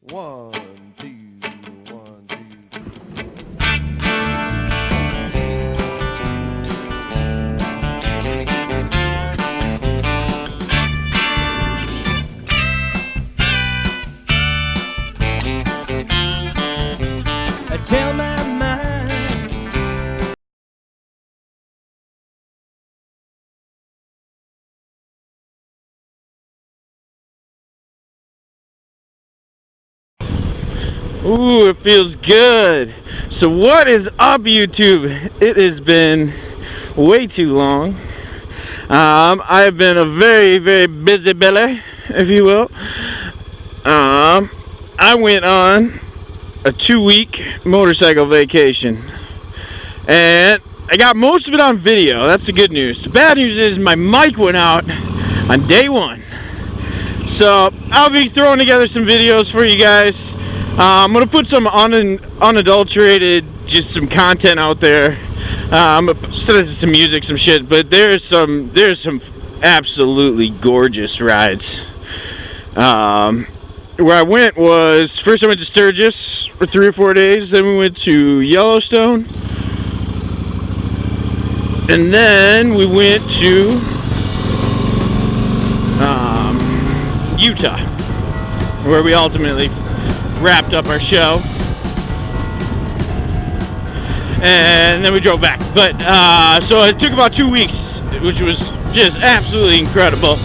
One, two, one, two, I tell my mind. Ooh, it feels good. So what is up, YouTube? It has been way too long. I have been a very, very busy belly, if you will. I went on a 2-week motorcycle vacation, and I got most of it on video. That's the good news. The bad news is my mic went out on day one. So I'll be throwing together some videos for you guys. I'm gonna put some unadulterated, just some content out there. I'm gonna set some music, some shit. But there's some absolutely gorgeous rides. Where I went was first I went to Sturgis for 3 or 4 days. Then we went to Yellowstone, and then we went to Utah, where we ultimately wrapped up our show, and then we drove back. But so it took about 2 weeks, which was just absolutely incredible.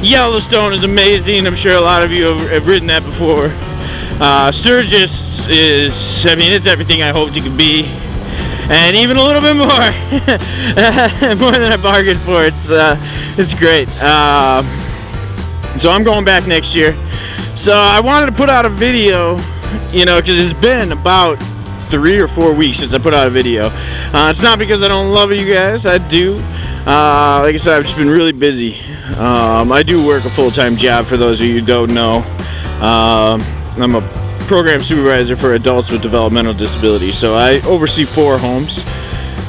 Yellowstone is amazing. I'm sure a lot of you have ridden that before. Sturgis is, I mean, it's everything I hoped it could be, and even a little bit more, more than I bargained for. It's great. So I'm going back next year. So I wanted to put out a video, you know, because it's been about 3 or 4 weeks since I put out a video. It's not because I don't love you guys. I do. Like I said, I've just been really busy. I do work a full-time job, for those of you who don't know. I'm a program supervisor for adults with developmental disabilities. So I oversee 4 homes.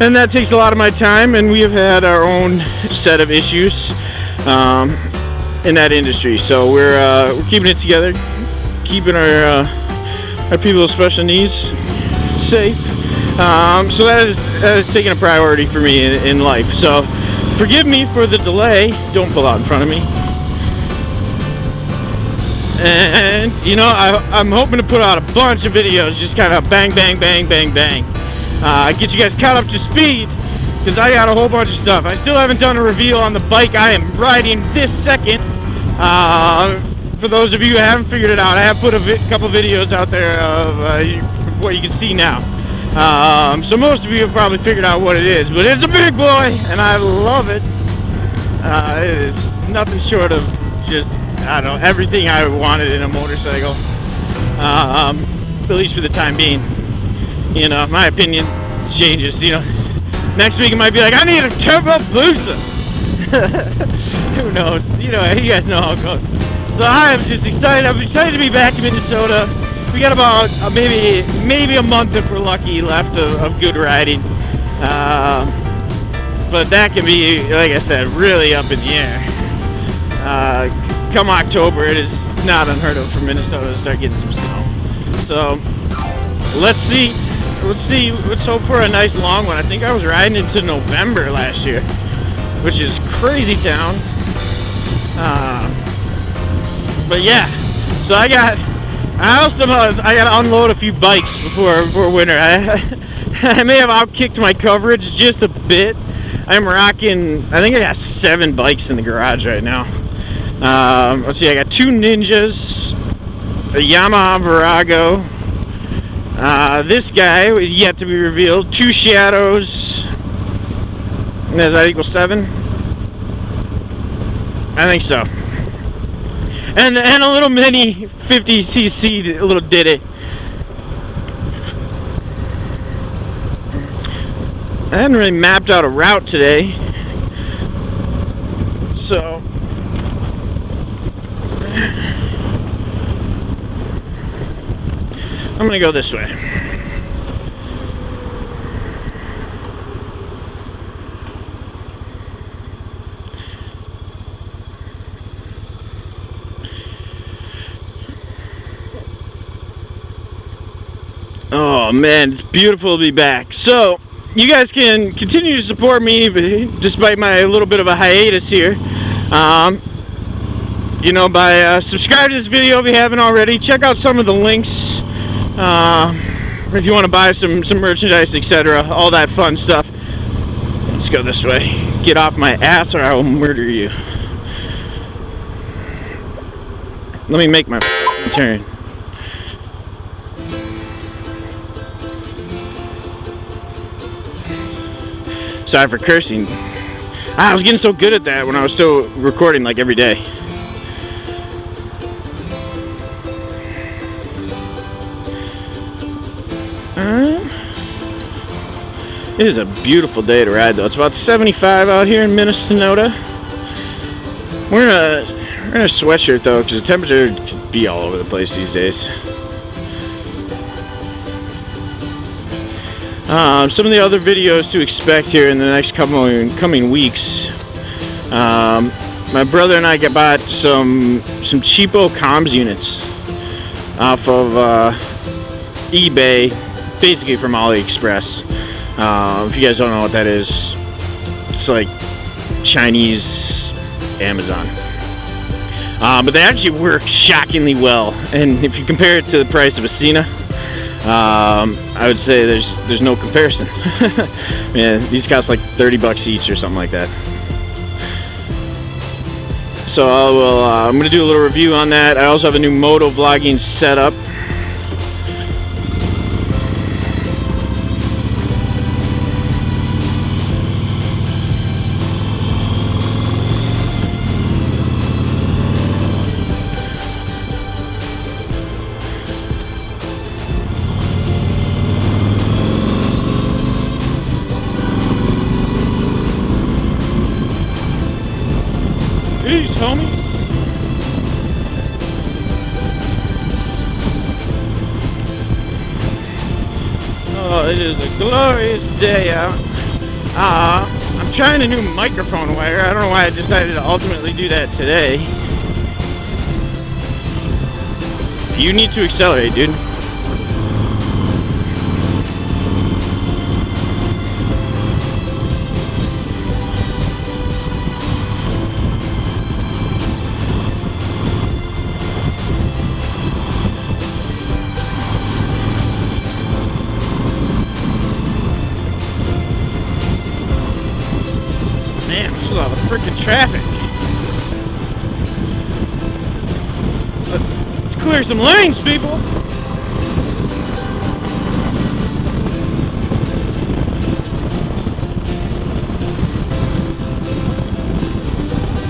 And that takes a lot of my time, and we have had our own set of issues in that industry. So we're keeping it together, keeping our people with special needs safe. So that is taking a priority for me in life. So forgive me for the delay. Don't pull out in front of me. And you know, I'm hoping to put out a bunch of videos, just kind of bang, bang, bang, bang, bang. Get you guys caught up to speed, because I got a whole bunch of stuff. I still haven't done a reveal on the bike I am riding this second. For those of you who haven't figured it out, I have put a couple videos out there of what you can see now. So most of you have probably figured out what it is, but it's a big boy, and I love it. It is nothing short of just, I don't know, everything I wanted in a motorcycle, at least for the time being. You know, my opinion changes. You know, next week it might be like, I need a turbo booster. Who knows? You know, you guys know how it goes. So I am just excited. I'm excited to be back in Minnesota. We got about maybe a month, if we're lucky, left of good riding. But that can be, like I said, really up in the air. Come October, it is not unheard of for Minnesota to start getting some snow. So let's see. Let's hope for a nice long one. I think I was riding into November last year, which is crazy town. But yeah, so I got to unload a few bikes before winter. I may have outkicked my coverage just a bit. I'm rocking, I think I got 7 bikes in the garage right now. Let's see, I got 2 Ninjas, a Yamaha Virago, this guy is yet to be revealed, 2 Shadows, and does that equal 7? I think so. And a little mini 50cc little ditty. I hadn't really mapped out a route today, so I'm gonna go this way. Oh man, it's beautiful to be back. So you guys can continue to support me despite my little bit of a hiatus here. You know, by subscribe to this video if you haven't already. Check out some of the links if you want to buy some merchandise, etc. All that fun stuff. Let's go this way. Get off my ass or I will murder you. Let me make my turn. Sorry for cursing. I was getting so good at that when I was still recording like every day. It is a beautiful day to ride though. It's about 75 out here in Minnesota. We're in a sweatshirt though because the temperature can be all over the place these days. Some of the other videos to expect here in the next coming weeks. My brother and I bought some cheapo comms units off of eBay, basically from AliExpress. If you guys don't know what that is, it's like Chinese Amazon. But they actually work shockingly well, and if you compare it to the price of a Cena, I would say there's no comparison. Yeah, these cost like $30 each or something like that. So I'm going to do a little review on that. I also have a new moto vlogging setup. Peace, homie. Oh, it is a glorious day out. I'm trying a new microphone wire. I don't know why I decided to ultimately do that today. You need to accelerate, dude. Man, this is all the freaking traffic. Let's clear some lanes, people.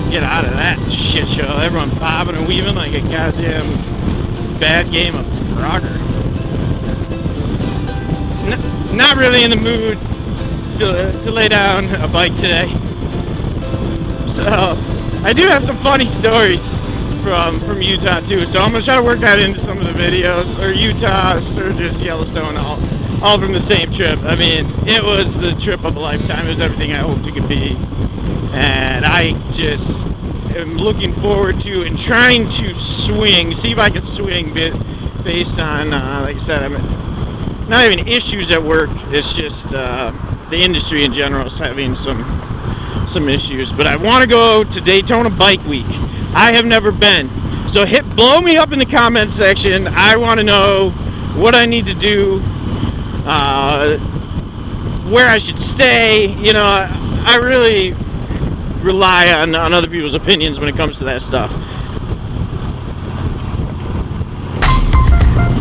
Get out of that shit show. Everyone bobbing and weaving like a goddamn bad game of Frogger. Not really in the mood to lay down a bike today. So, I do have some funny stories from Utah too, so I'm going to try to work that into some of the videos, or Utah, Sturgis, Yellowstone, all from the same trip. I mean, it was the trip of a lifetime. It was everything I hoped it could be, and I just am looking forward to and trying to see if I can swing based on, like I said, I'm not even issues at work, it's just the industry in general is having some issues. But I want to go to Daytona Bike Week. I have never been, so blow me up in the comment section. I want to know what I need to do, where I should stay. You know, I really rely on other people's opinions when it comes to that stuff.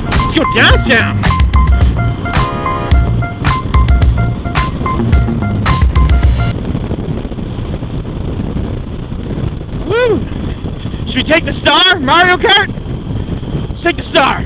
Let's go downtown. Woo! Should we take the star, Mario Kart? Let's take the star.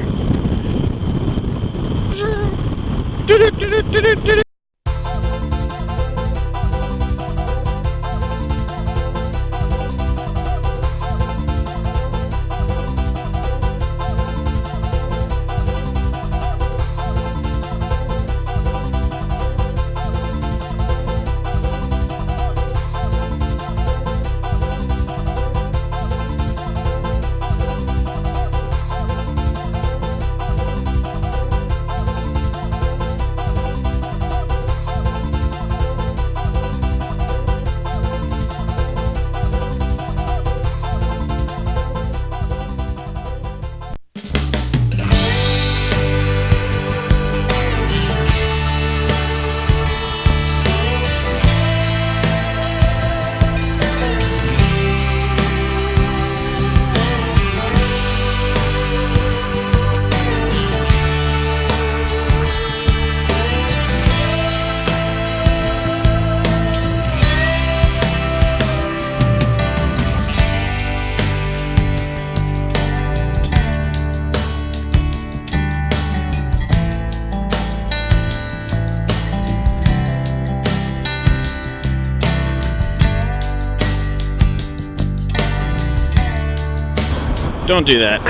Don't do that.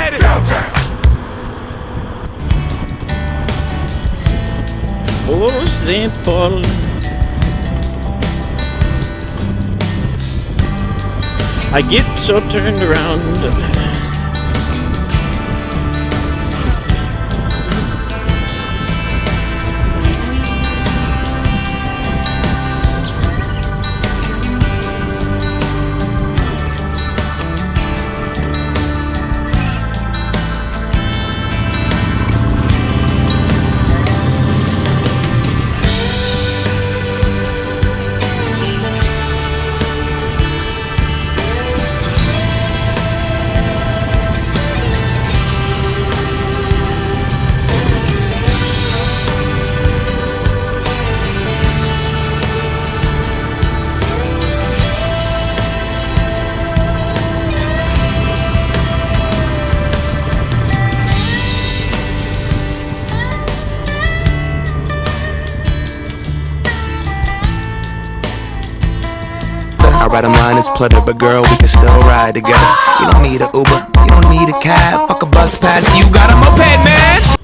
Oh, St. Paul. I get so turned around. I ride a line, it's plunder, but girl, we can still ride together. You don't need a Uber, you don't need a cab, fuck a bus pass, you got a moped, man.